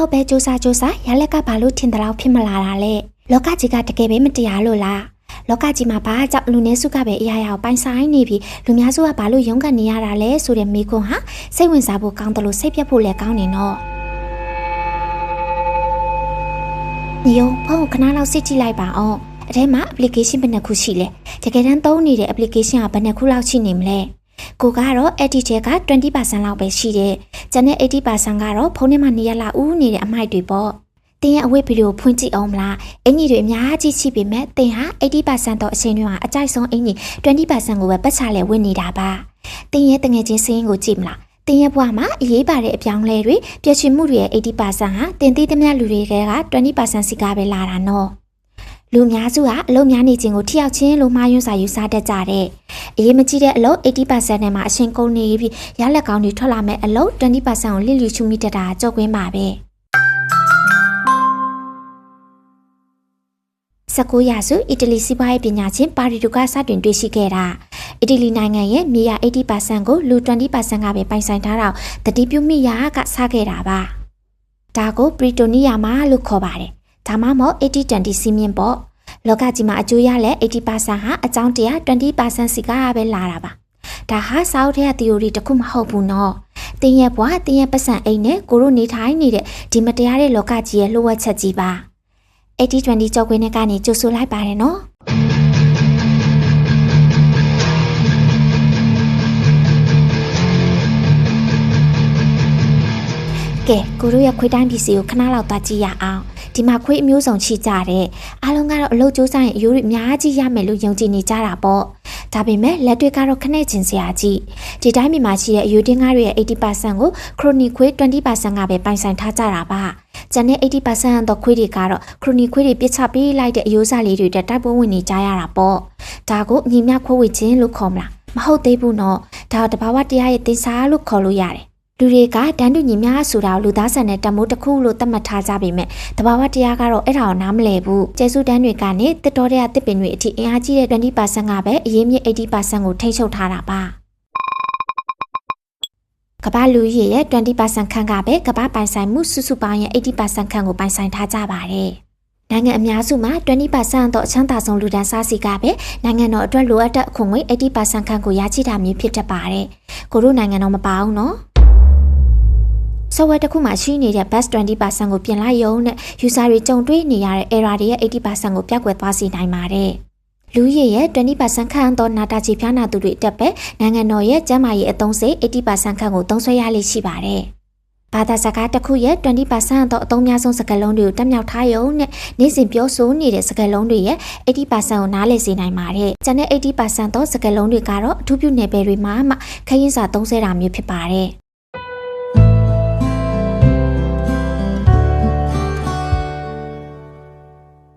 အောက်ပဲစူးစမ်းရလက်ကဘာလို့ထင်တယ်လို့ဖြစ်မလာတာလဲလောကကြီးကတကယ်ပဲမတရားလို့လားလောကကြီးမှာဘာကြောင့်လူနည်းစုကပဲအရာရာကိုပိုင်ဆိုင်နေပြီးလူများစုကဘာလို့ရုန်းကန်နေရတာလဲဆိုတဲ့မိခွန်းဟာစိတ်ဝင်စားဖို့ကောင်းတယ်လို့စိတ်ပြတ်ဖို့လည်းကောင်းနေတော့ညို့ဖုန်းခဏလောက်စစ်ကြည့်လိုက်ပါအောင်အဲထဲမှာ application ဘယ်နှခုရှိလဲတကယ်တမ်းသုံးနေတဲ့ application ကဘယ်နှခုလောက်ရှိနေမလဲကိုကတော့ editor က 20% လောက်ပဲရှိတယ်ကျန်တဲ့ 80% ကတော့ဖုန်းထဲမှာနေရလာဦးနေတဲ့အမိုက်တွေပေါ့တင်ရဲ့အဝတ်ဗီဒီယိုဖွင့်ကြည့်အောင်မလားအင်ကြီးတွေအများကြီးရှိပေမဲ့တင်ဟာ 80% တော့အချိန်တွေမှာအကြိုက်ဆုံးအင်ကြီး 20% ကိုပဲပတ်ချလဲဝင်နေတာပါတင်ရဲ့တငယ်ချင်းစင်းကိုကြည့်မလားတင်ရဲ့ဘဝမှာအရေးပါတဲ့အပြောင်းလဲတွေပျက်စီးမှုတွေရဲ့ 80% ဟာတင်သေးသမျှလူတွေက 20% စီကပဲလာတာနော်လူများစုကအလုံးများနေခြင်းကိုထိရောက်ခြင်းလို့မှားယွင်းစာယူဆတတ်ကြတဲ့အရေးမကြီးတဲ့အလုံး 80% နဲ့မှအရှင်ကုန်နေပြီးရလက်ကောင်းတွေထွက်လာမဲ့အလုံး 20% ကိုလစ်လျူရှုမိတတ်တာကြောက်ကွင်းပါပဲ19ရာစုအီတလီစီးပွားရေးပညာရှင်ပါရီတိုကစတင်တွေ့ရှိခဲ့တာအီတလီနိုင်ငံရဲ့မြေယာ 80% ကိုလူ 20% ကပဲပိုင်ဆိုင်ထားတော့တတိပြုမိယာကစခဲ့တာပါဒါကိုပရီတိုနီယာမာလို့ခေါ်ပါတယ်ဒါမှမဟုတ်80-20စီးမြင့်ပေါ့လောကကြီးမှာအကျိုးရလဲ 80% ဟာအကြောင်းတရား 20% စီကပဲလာတာပါဒါဟာစောက်တဲ့ theory တခုမဟုတ်ဘူးနော်တင်းရဲ့ဘွားတင်းရဲ့ပတ်စံအိမ်နဲ့ကိုတို့နေထိုင်နေတဲ့ဒီမတရားတဲ့လောကကြီးရဲ့လှုပ်ဝက်ချက်ကြီးပါ80-20ကြောက်ခွင်းနဲ့ကနေကြိုဆိုလိုက်ပါတယ်နော်ကဲကိုတို့ရဲ့ခွေးတိုင်းပစ္စည်းကိုခဏလောက်သွားကြည့်ရအောင်ဒီမှာခွေးအမျိုးစုံရှိကြတဲ့အားလုံးကတော့အလုပ်ကြိုးစားရင်အယိုးတွေအများကြီးရမယ်လို့ယုံကြည်နေကြတာပေါ့ဒါပေမဲ့လက်တွေကတော့ခနဲ့ချင်းစရာကြီးဒီတိုင်းပြည်မှာရှိတဲ့အယိုးတင်းကားတွေရဲ့ 80% ကိုခရိုနီခွေး 20% ကပဲပိုင်ဆိုင်ထားကြတာပါကျန်တဲ့ 80% သောခွေးတွေကတော့ခရိုနီခွေးတွေပြစ်ချပေးလိုက်တဲ့အယိုးစားလေးတွေတက်တိုက်ပွဲဝင်နေကြရတာပေါ့ဒါကိုညီမျှခွေးဝေခြင်းလို့ခေါ်မလားမဟုတ်သေးဘူးနော်ဒါတဘာဝတရားရဲ့သင်္စားလို့ခေါ်လို့ရတယ်လူတွေကတန်းတူညီမျှဆိုတာကိုလူသားဆန်တဲ့တမိုးတစ်ခုလို့သတ်မှတ်ထားကြပေမဲ့တဘာဝတရားကတော့အဲ့ဒါကိုနားမလည်ဘူးကျေစုတန်းတွေကနေတစ်တော်တဲ့တစ်ပင်တွေအထိအင်အားကြီးတဲ့ 20% ကပဲအရေးမြစ် 80% ကိုထိန်းချုပ်ထားတာပါကမ္ဘာလူကြီးရဲ့ 20% ခန့်ကပဲကမ္ဘာပိုင်ဆိုင်မှုစုစုပေါင်းရဲ့ 80% ခန့်ကိုပိုင်ဆိုင်ထားကြပါတယ်နိုင်ငံအများစုမှာ 20% တော့အချမ်းသာဆုံးလူဒန်းစားစီကပဲနိုင်ငံတော်အတွက်လိုအပ်တဲ့အခွင့်အရေး 80% ခန့်ကိုရရှိတာမျိုးဖြစ်တတ်ပါတယ်ကိုတို့နိုင်ငံတော့မပါဘူးနော်software တစ်ခုမှာရှိနေတဲ့ bus 20% ကိုပြင်လိုက်ရုံနဲ့ user တွေကြုံတွေ့နေရတဲ့ error တွေရဲ့ 80% ကိုပျောက်ကွယ်သွားစေနိုင်ပါတယ်။လူရဲ့ 20% ခန့်သောနာတာချီဖျားနာသူတွေတက်ပဲနိုင်ငံတော်ရဲ့ကျန်းမာရေးအသုံးစရိတ် 80% ခန့်ကိုသုံးစွဲရလိမ့်ရှိပါတယ်။ဘာသာစကားတစ်ခုရဲ့ 20% သောအသုံးများဆုံးစကားလုံးတွေကိုတက်မြောက်ထားရုံနဲ့နေ့စဉ်ပြောဆိုနေတဲ့စကားလုံးတွေရဲ့ 80% ကိုနားလည်စေနိုင်ပါတယ်။ကျန်တဲ့ 80% သောစကားလုံးတွေကတော့အထူးပြုနယ်ပယ်တွေမှာမှခရင်းစာသုံးစွဲတာမျိုးဖြစ်ပါတယ်။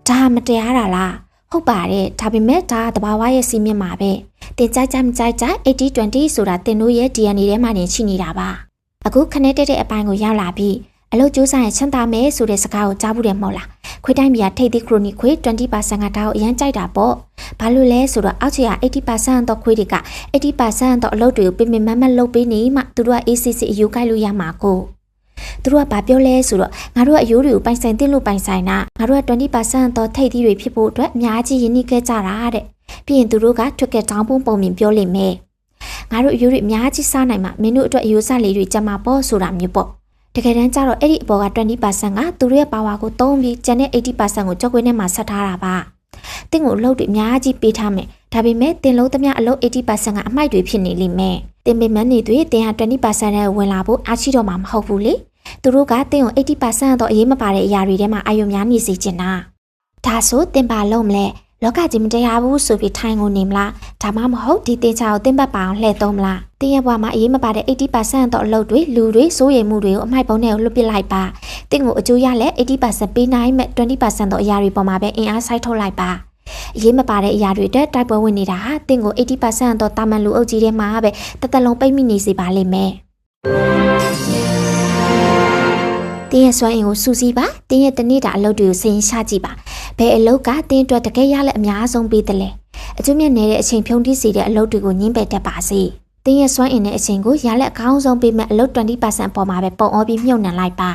ဒါမတရားတာလားဟုတ်ပါတယ်ဒါပေမဲ့ဒါတဘာဝရဲ့စီးမြင့်မှာပဲတင်ကြိုက်ကြမကြိုက်ကြ80-20ဆိုတာတင်တို့ရဲ့ DNA ထဲမှာနေရှိနေတာပါအခုခနဲ့တက်တဲ့အပိုင်းကိုရောက်လာပြီးအလုပ်ကြိုးစားရင်ချမ်းသာမယ်ဆိုတဲ့စကားကိုကြားဘူးတယ်မဟုတ်လားခွေးတိုင်းပြည်ကထိတ်သိခရိုနီခွေး 20% ကဒါကိုအရင်ကြိုက်တာပေါ့ဘာလို့လဲဆိုတော့အောက်ခြေက 80% တော့ခွေးတွေက 80% တော့အလုပ်တွေကိုပင်မတ်လုပ်ပေးနေမှသူတို့က ACC အယူကိုက်လို့ရမှာကိုသူတို့ကဘာပြောလဲဆိုတော့ငါတို့ကအယိုးတွေကိုပိုင်ဆိုင်သိလို့ပိုင်ဆိုင်တာငါတို့က 20% တော့ထိတ်သီးတွေဖြစ်ဖို့အတွက်အများကြီးရင်းနှီးခဲ့ကြတာတဲ့ပြီးရင်သူတို့ကထွက်ကတောင်းပုံမြင်ပြောလိမ့်မယ်ငါတို့အယိုးတွေအများကြီးစားနိုင်မှမင်းတို့အတွက်အယိုးစားလေးတွေကြမှာပေါ့ဆိုတာမျိုးပေါ့တကယ်တမ်းကျတော့အဲ့ဒီအပေါ်က 20% ကသူတို့ရဲ့ပါဝါကိုသုံးပြီးကျန်တဲ့ 80% ကိုကြောက်ကွင်းထဲမှာဆက်ထားတာပါတင့်ကိုအလုပ်တွေအများကြီးပေးထားမယ်ဒါပေမဲ့တင်လုံးသမျှအလုပ် 80% ကအမိုက်တွေဖြစ်နေလိမ့်မယ်တင်ပေမဲ့နေတွေတင်ဟာ 20% နဲ့ဝင်လာဖို့အားရှိတော့မှာမဟုတ်ဘူးလေသူတို့ကတင်ကို 80% တော့အရေးမပါတဲ့အရာတွေထဲမှာအာရုံများနေစေချင်တာဒါဆိုတင်ပါလုံးမလဲလောကကြီးမတရားဘူးဆိုပြီးထိုင်ကိုနေမလားဒါမှမဟုတ်ဒီတင်ချာကိုတင်ပတ်ပါအောင်လှည့်သုံးမလားတင်ရဲ့ဘဝမှာအရေးမပါတဲ့ 80% တော့အလုပ်တွေလူတွေစိုးရိမ်မှုတွေကိုအမိုက်ပုံးနဲ့လွတ်ပစ်လိုက်ပါတင်ကိုအကျိုးရလဲ 80% ပေးနိုင်မဲ့ 20% တော့အရာတွေပေါ်မှာပဲအင်အားစိုက်ထုတ်လိုက်ပါအရေးမပါတဲ့အရာတွေတက်တိုက်ပွဲဝင်နေတာဟာတင်ကို 80% တော့တာမန်လူအုပ်ကြီးထဲမှာပဲတသက်လုံးပိတ်မိနေစေပါလိမ့်မယ်တင်းရဲ့စွမ်းအင်ကိုစူးစီးပါတင်းရဲ့တနေ့တာအလုပ်တွေကိုစင်ရှာကြည့်ပါဘယ်အလုပ်ကတင်းအတွက်တကယ်ရလက်အများဆုံးပေးတယ်လဲအကျိုးမြတ်နေတဲ့အချိန်ဖြုံးတိစေတဲ့အလုပ်တွေကိုညှင်းပယ်တတ်ပါစေတင်းရဲ့စွမ်းအင်တဲ့အချိန်ကိုရလက်အကောင်းဆုံးပေးမဲ့အလုပ် 20% ပေါ်မှာပဲပုံအောပြီးမြုပ်နှံလိုက်ပါ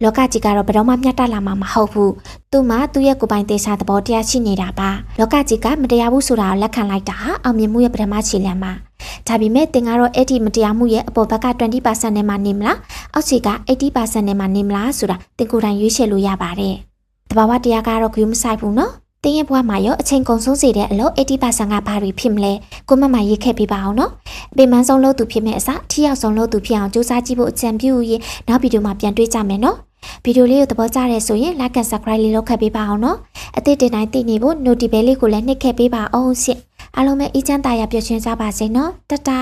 လောကကြီးကတော့ဘယ်တော့မှမျှတလာမှာမဟုတ်ဘူးသူမှသူ့ရဲ့ကိုယ်ပိုင်သေးချာသဘောတရားရှိနေတာပါလောကကြီးကမတရားဘူးဆိုတာကိုလက်ခံလိုက်တာဟာအောင်မြင်မှုရဲ့ပထမခြေလှမ်းပါဒါပေမဲ့တင်ကတော့အဲ့ဒီမတရားမှုရဲ့အပေါ်ဘက်က 20% နဲ့မှနေမလားအောက်ခြေက 80% နဲ့မှနေမလားဆိုတာတင်ကိုယ်တိုင်ရွေးချယ်လို့ရပါတယ်တဘာဝတရားကတော့ဂရုမစိုက်ဘူးနော်တင်းရဲ့ဘဝမှာရောအချိန်ကုန်ဆုံးစေတဲ့အလုပ် 80% ကဘာတွေဖြစ်မလဲကိုမမရေးခဲ့ပြပါအောင်နော်အပေမန်းဆုံးလို့သူဖြစ်မဲ့အစားထိရောက်ဆုံးလို့သူဖြစ်အောင်စူးစမ်းကြည့်ဖို့အကြံပြုရေးနောက်ဗီဒီယိုမှာပြန်တွေ့ကြမယ်နော်ဗီဒီယိုလေးကိုသဘောကျတဲ့ဆိုရင် like and subscribe လေးလုပ်ခဲ့ပေးပါအောင်နော်အသစ်တင်တိုင်းသိနေဖို့ notification လေးကိုလည်းနှိပ်ခဲ့ပေးပါအောင်ရှင့်အားလုံးပဲအေးချမ်းသာရပျော်ရွှင်ကြပါစေနော်တတာ